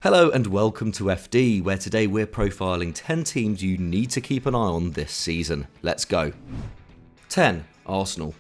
Hello and welcome to FD, where today we're profiling 10 teams you need to keep an eye on this season. Let's go. 10. Arsenal.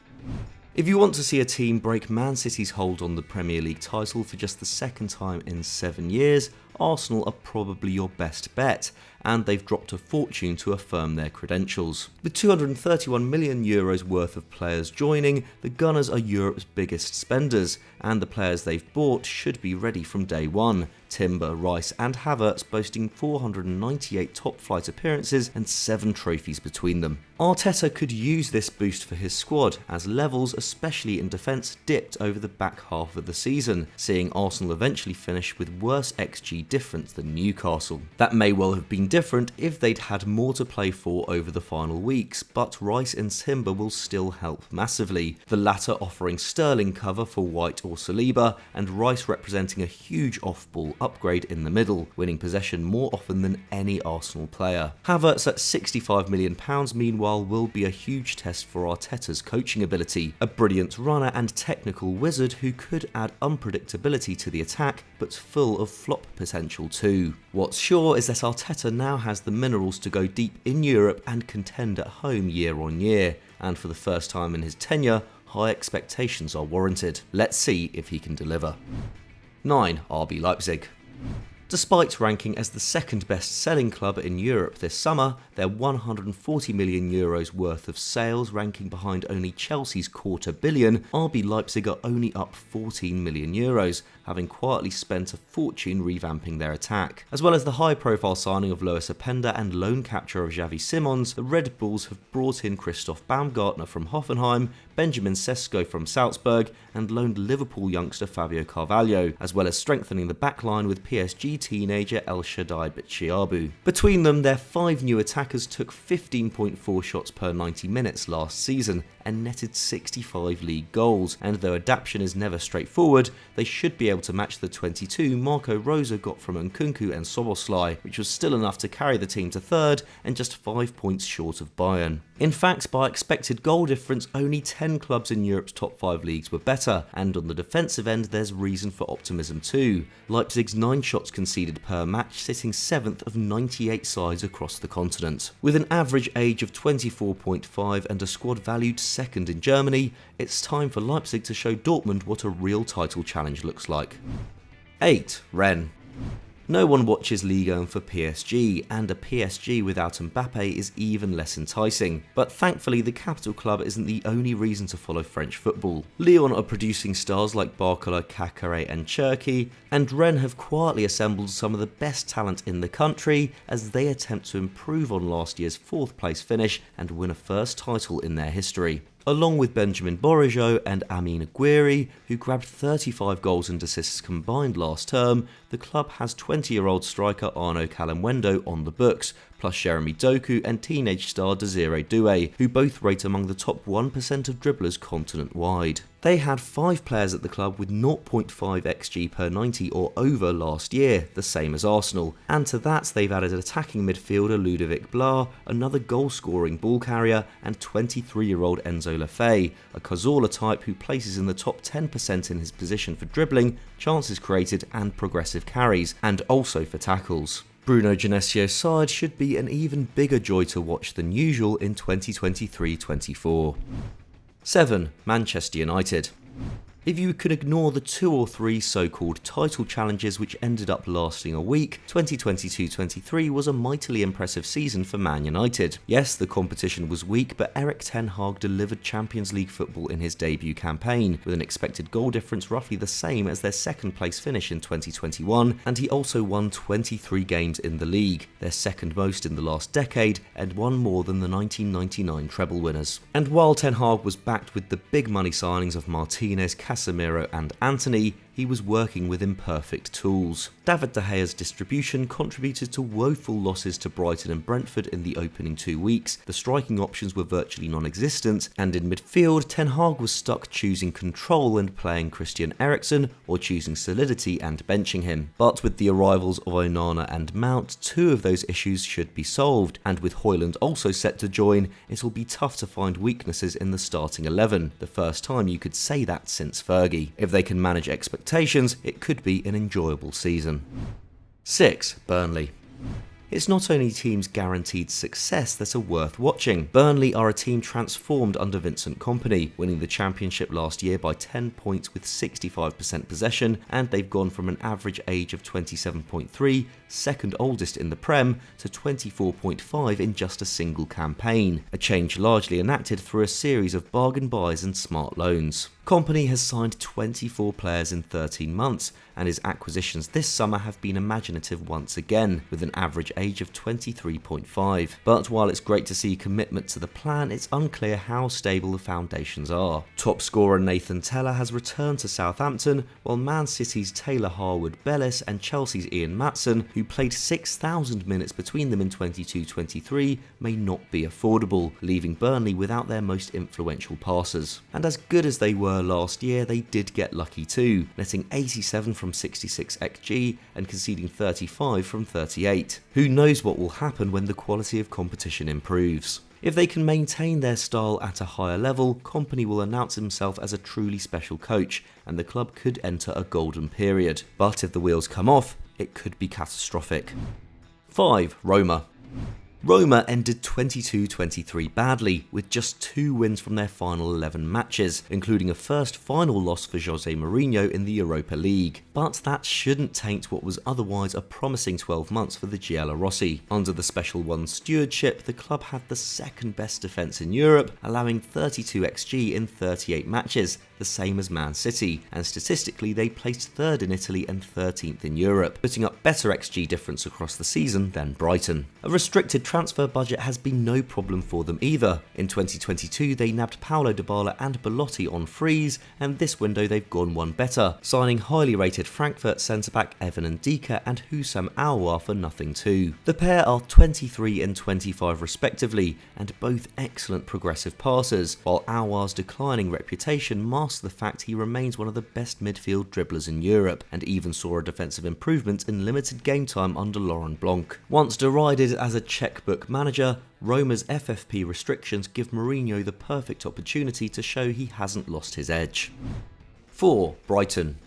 If you want to see a team break Man City's hold on the Premier League title for just the second time in 7 years, Arsenal are probably your best bet, and they've dropped a fortune to affirm their credentials. With €231 million worth of players joining, the Gunners are Europe's biggest spenders, and the players they've bought should be ready from day one. Timber, Rice and Havertz boasting 498 top-flight appearances and 7 trophies between them. Arteta could use this boost for his squad, as levels, especially in defence, dipped over the back half of the season, seeing Arsenal eventually finish with worse XG difference than Newcastle. That may well have been different if they'd had more to play for over the final weeks, but Rice and Timber will still help massively, the latter offering Sterling cover for White or Saliba, and Rice representing a huge off-ball upgrade in the middle, winning possession more often than any Arsenal player. Havertz at £65 million meanwhile will be a huge test for Arteta's coaching ability, a brilliant runner and technical wizard who could add unpredictability to the attack, but full of flop potential too. What's sure is that Arteta now has the minerals to go deep in Europe and contend at home year on year, and for the first time in his tenure, high expectations are warranted. Let's see if he can deliver. 9. RB Leipzig. Despite ranking as the second best-selling club in Europe this summer, their €140 million worth of sales ranking behind only Chelsea's £250 million, RB Leipzig are only up €14 million, having quietly spent a fortune revamping their attack. As well as the high-profile signing of Lois Openda and loan capture of Xavi Simons, the Red Bulls have brought in Christoph Baumgartner from Hoffenheim, Benjamin Sesko from Salzburg, and loaned Liverpool youngster Fabio Carvalho, as well as strengthening the backline with PSG teenager El Shaddai Bichiabu. Between them, their 5 new attackers took 15.4 shots per 90 minutes last season and netted 65 league goals, and though adaptation is never straightforward, they should be able to match the 22 Marco Rosa got from Nkunku and Szoboszlai, which was still enough to carry the team to third and just 5 points short of Bayern. In fact, by expected goal difference, only 10 clubs in Europe's top 5 leagues were better, and on the defensive end there's reason for optimism too. Leipzig's 9 shots conceded per match, sitting 7th of 98 sides across the continent. With an average age of 24.5 and a squad valued second in Germany, it's time for Leipzig to show Dortmund what a real title challenge looks like. 8. Rennes. No one watches Ligue 1 for PSG, and a PSG without Mbappe is even less enticing. But thankfully, the capital club isn't the only reason to follow French football. Lyon are producing stars like Barcola, Kakare and Cherki, and Rennes have quietly assembled some of the best talent in the country as they attempt to improve on last year's 4th place finish and win a first title in their history. Along with Benjamin Bourigeaud and Amine Gouiri, who grabbed 35 goals and assists combined last term, the club has 20-year-old striker Arnaud Kalamwendo on the books, plus Jeremy Doku and teenage star Desiree Doué, who both rate among the top 1% of dribblers continent-wide. They had 5 players at the club with 0.5 XG per 90 or over last year, the same as Arsenal, and to that they've added attacking midfielder Ludovic Blas, another goal-scoring ball carrier, and 23-year-old Enzo Lefebvre, a Cazorla type who places in the top 10% in his position for dribbling, chances created and progressive carries, and also for tackles. Bruno Genesio's side should be an even bigger joy to watch than usual in 2023-24. 7. Manchester United. If you could ignore the 2 or 3 so-called title challenges which ended up lasting a week, 2022-23 was a mightily impressive season for Man United. Yes, the competition was weak, but Erik ten Hag delivered Champions League football in his debut campaign, with an expected goal difference roughly the same as their second place finish in 2021, and he also won 23 games in the league, their second most in the last decade, and one more than the 1999 treble winners. And while ten Hag was backed with the big money signings of Martinez, Casemiro and Antony, he was working with imperfect tools. David De Gea's distribution contributed to woeful losses to Brighton and Brentford in the opening 2 weeks, the striking options were virtually non-existent, and in midfield, Ten Hag was stuck choosing control and playing Christian Eriksen, or choosing solidity and benching him. But with the arrivals of Onana and Mount, 2 of those issues should be solved, and with Højlund also set to join, it'll be tough to find weaknesses in the starting 11, the first time you could say that since Fergie. If they can manage expectations, it could be an enjoyable season. 6. Burnley. It's not only teams guaranteed success that are worth watching. Burnley are a team transformed under Vincent Kompany, winning the championship last year by 10 points with 65% possession, and they've gone from an average age of 27.3, second oldest in the Prem, to 24.5 in just a single campaign, a change largely enacted through a series of bargain buys and smart loans. Kompany has signed 24 players in 13 months, and his acquisitions this summer have been imaginative once again, with an average age of 23.5. But while it's great to see commitment to the plan, it's unclear how stable the foundations are. Top scorer Nathan Tella has returned to Southampton, while Man City's Taylor Harwood-Bellis and Chelsea's Ian Maatsen, who played 6,000 minutes between them in 22-23, may not be affordable, leaving Burnley without their most influential passers. And as good as they were last year, they did get lucky too, netting 87 from 66 XG and conceding 35 from 38. Who knows what will happen when the quality of competition improves? If they can maintain their style at a higher level, Kompany will announce himself as a truly special coach, and the club could enter a golden period. But if the wheels come off, it could be catastrophic. 5. Roma. Roma ended 22-23 badly, with just 2 wins from their final 11 matches, including a first final loss for Jose Mourinho in the Europa League. But that shouldn't taint what was otherwise a promising 12 months for the Giallorossi. Under the Special One's stewardship, the club had the second best defence in Europe, allowing 32 XG in 38 matches, the same as Man City, and statistically they placed 3rd in Italy and 13th in Europe, putting up better XG difference across the season than Brighton. A restricted transfer budget has been no problem for them either. In 2022 they nabbed Paulo Dybala and Belotti on frees, and this window they've gone one better, signing highly rated Frankfurt centre-back Evan Ndika and Hussam Aouar for nothing too. The pair are 23 and 25 respectively, and both excellent progressive passers, while Aouar's declining reputation masks the fact he remains one of the best midfield dribblers in Europe, and even saw a defensive improvement in limited game time under Laurent Blanc. Once derided as a checkbook manager, Roma's FFP restrictions give Mourinho the perfect opportunity to show he hasn't lost his edge. 4. Brighton.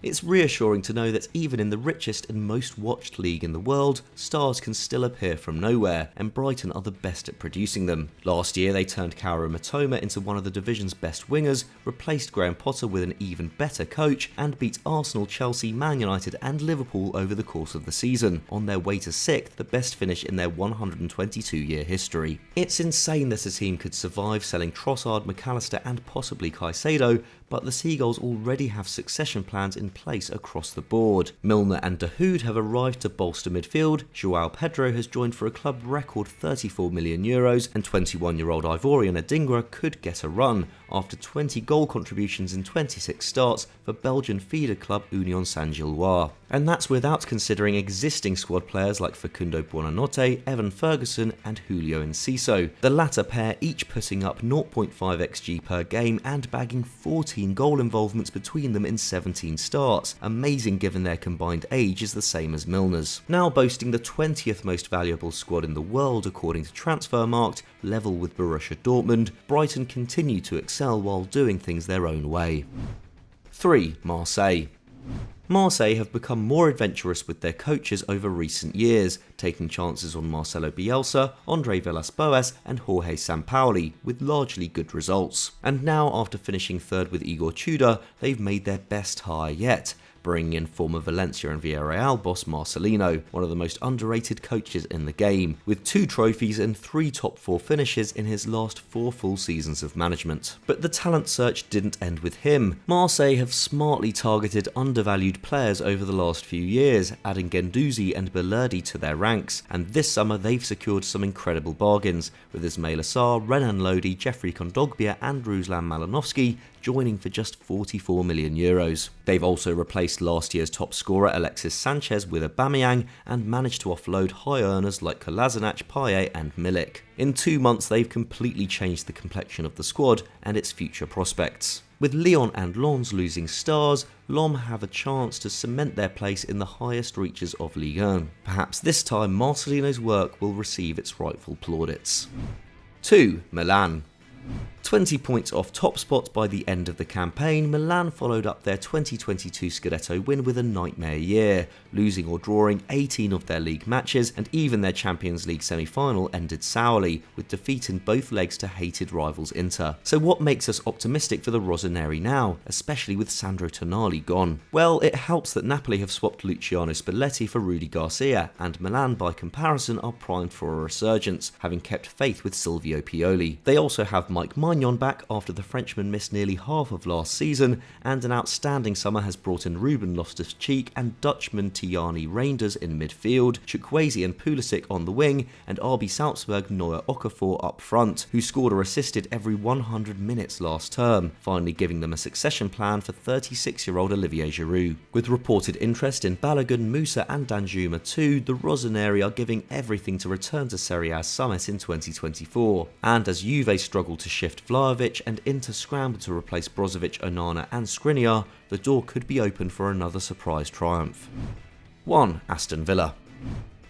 It's reassuring to know that even in the richest and most watched league in the world, stars can still appear from nowhere, and Brighton are the best at producing them. Last year they turned Kaoru Mitoma into one of the division's best wingers, replaced Graham Potter with an even better coach, and beat Arsenal, Chelsea, Man United and Liverpool over the course of the season, on their way to 6th, the best finish in their 122-year history. It's insane that a team could survive selling Trossard, McAllister and possibly Caicedo, but the Seagulls already have succession plans in place across the board. Milner and Dahoud have arrived to bolster midfield, João Pedro has joined for a club record €34 million, and 21-year-old Ivorian Adingra could get a run after 20 goal contributions in 26 starts for Belgian feeder club Union Saint-Gilloise. And that's without considering existing squad players like Facundo Buonanotte, Evan Ferguson and Julio Enciso, the latter pair each putting up 0.5 XG per game and bagging 14 goal involvements between them in 17 starts, amazing given their combined age is the same as Milner's. Now boasting the 20th most valuable squad in the world according to Transfermarkt, level with Borussia Dortmund, Brighton continue to excel while doing things their own way. 3. Marseille. Marseille have become more adventurous with their coaches over recent years, taking chances on Marcelo Bielsa, Andre Villas-Boas and Jorge Sampaoli, with largely good results. And now, after finishing 3rd with Igor Tudor, they've made their best hire yet, bringing in former Valencia and Villarreal boss Marcelino, one of the most underrated coaches in the game, with 2 trophies and 3 top 4 finishes in his last 4 full seasons of management. But the talent search didn't end with him. Marseille have smartly targeted undervalued players over the last few years, adding Guendouzi and Belirdi to their ranks, and this summer they've secured some incredible bargains, with Ismail Assar, Renan Lodi, Jeffrey Kondogbia and Ruslan Malinovsky joining for just €44 million. They've also replaced last year's top scorer Alexis Sanchez with Aubameyang and managed to offload high earners like Kolasinac, Payet and Milik. In 2 months they've completely changed the complexion of the squad and its future prospects. With Lyon and Lens losing stars, Lom have a chance to cement their place in the highest reaches of Ligue 1. Perhaps this time Marcelino's work will receive its rightful plaudits. 2. Milan. 20 points off top spot by the end of the campaign, Milan followed up their 2022 Scudetto win with a nightmare year, losing or drawing 18 of their league matches, and even their Champions League semi-final ended sourly, with defeat in both legs to hated rivals Inter. So what makes us optimistic for the Rossoneri now, especially with Sandro Tonali gone? Well, it helps that Napoli have swapped Luciano Spalletti for Rudy Garcia, and Milan by comparison are primed for a resurgence, having kept faith with Silvio Pioli. They also have Mike Maignan back after the Frenchman missed nearly half of last season, and an outstanding summer has brought in Ruben Loftus-Cheek and Dutchman Tijani Reinders in midfield, Chukwueze and Pulisic on the wing, and RB Salzburg Neuer Okafor up front, who scored or assisted every 100 minutes last term, finally giving them a succession plan for 36-year-old Olivier Giroud. With reported interest in Balogun, Moussa and Danjuma too, the Rossoneri are giving everything to return to Serie A's summit in 2024, and as Juve struggle to shift Vlahovic and Inter scramble to replace Brozovic, Onana and Skriniar, the door could be open for another surprise triumph. 1. Aston Villa.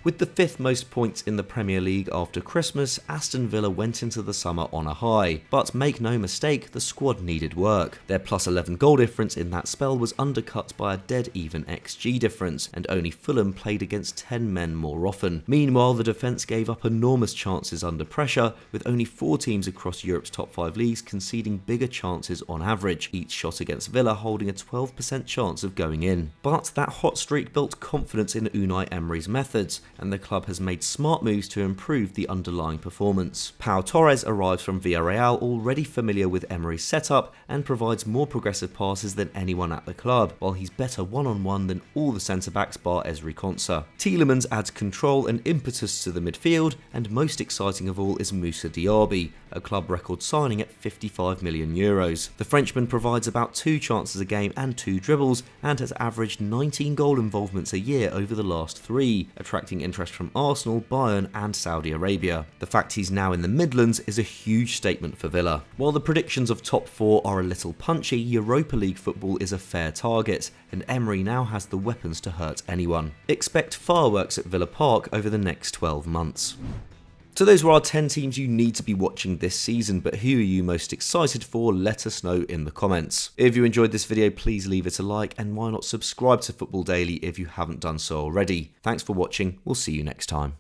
With the 5th most points in the Premier League after Christmas, Aston Villa went into the summer on a high, but make no mistake, the squad needed work. Their +11 goal difference in that spell was undercut by a dead even XG difference, and only Fulham played against 10 men more often. Meanwhile, the defence gave up enormous chances under pressure, with only 4 teams across Europe's top 5 leagues conceding bigger chances on average, each shot against Villa holding a 12% chance of going in. But that hot streak built confidence in Unai Emery's methods, and the club has made smart moves to improve the underlying performance. Pau Torres arrives from Villarreal already familiar with Emery's setup and provides more progressive passes than anyone at the club, while he's better one-on-one than all the centre-backs bar Ezri Konsa. Tielemans adds control and impetus to the midfield, and most exciting of all is Moussa Diaby, a club record signing at €55 million. The Frenchman provides about 2 chances a game and 2 dribbles, and has averaged 19 goal involvements a year over the last 3, attracting interest from Arsenal, Bayern and Saudi Arabia. The fact he's now in the Midlands is a huge statement for Villa. While the predictions of top 4 are a little punchy, Europa League football is a fair target, and Emery now has the weapons to hurt anyone. Expect fireworks at Villa Park over the next 12 months. So those were our 10 teams you need to be watching this season, but who are you most excited for? Let us know in the comments. If you enjoyed this video, please leave it a like, and why not subscribe to Football Daily if you haven't done so already. Thanks for watching, we'll see you next time.